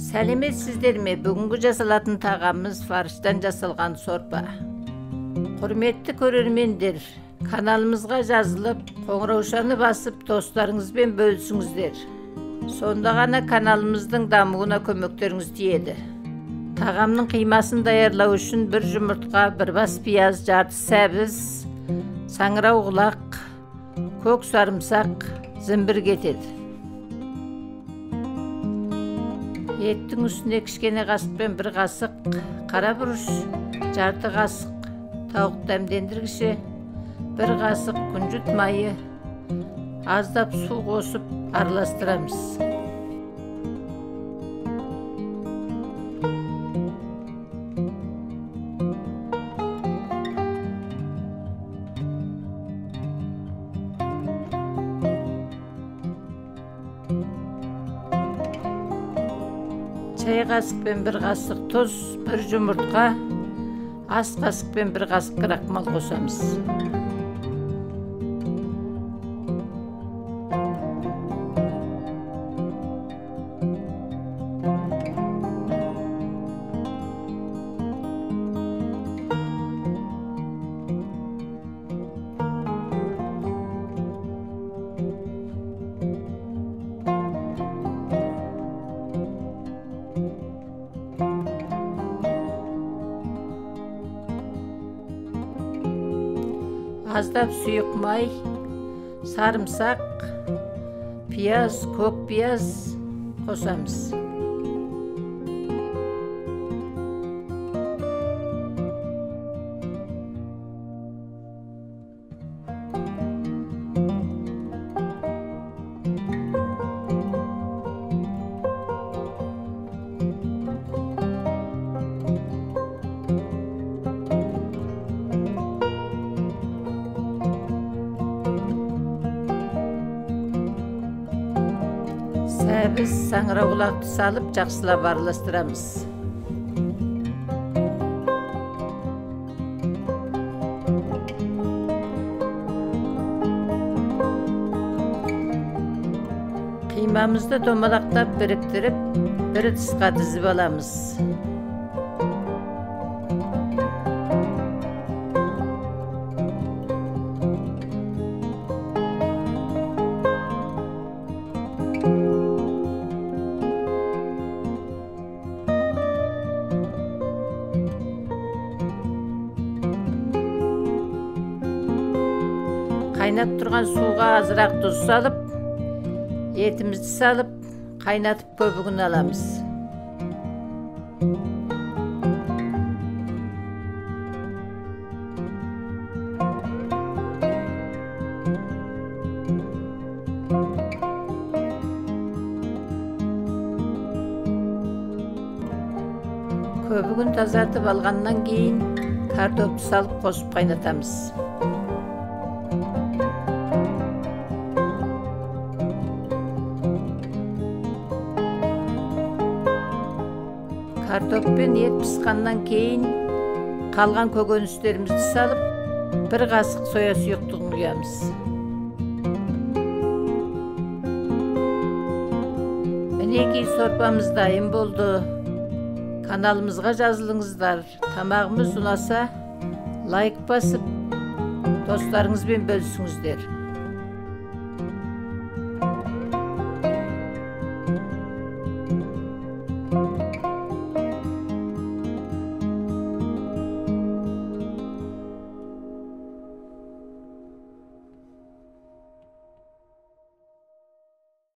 Сәлеметсіздер ме? Бүгінгі жасалатын тағамымыз фарштан жасалған сорпа. Құрметті көрермендер, каналымызға жазылып, қоңыраушаны басып, достарыңызбен бөлісіңіздер. Сонда ғана каналымыздың дамуына көмектеріңіз тиеді. Тағамның қимасын даярлау үшін бір жұмыртқа, бір бас пияз, жарты сәбіз, саңырау құлақ, көк сарымсақ, зімбір кетеді. Еттің үстіне кішкене қасықпен бір қасық қара бұрыш, жарты қасық тауық дәмдендіргіші, бір қасық күнжіт майы, аздап су қосып араластырамыз. Чай қасықпен бір қасық тұз, бір жұмыртқа, ас қасықпен бір қасық крахмал қосамыз. Аздап сұйық май, сарымсақ, пияз, көк пияз қосамыз. Сәбіз, саңырау құлақты салып, жақсылап араластырамыз. Қимамызды домалақтап біріктіріп, бір ыдысқа тізіп аламыз. Қайнап тұрған суға азырақ тұз салып, етімізді салып, қайнатып көбігін аламыз. Көбігін тазартып алғаннан кейін картопты салып қосып қайнатамыз. Картоп пен ет пісқаннан кейін қалған көкөністерімізді салып, бір қасық соя сұйықтығын құямыз. Мінекей сорпамыз дайын болды. Каналымызға жазылыңыздар. Тамағымыз ұнаса, лайк басып, достарыңызбен бөлісіңіздер.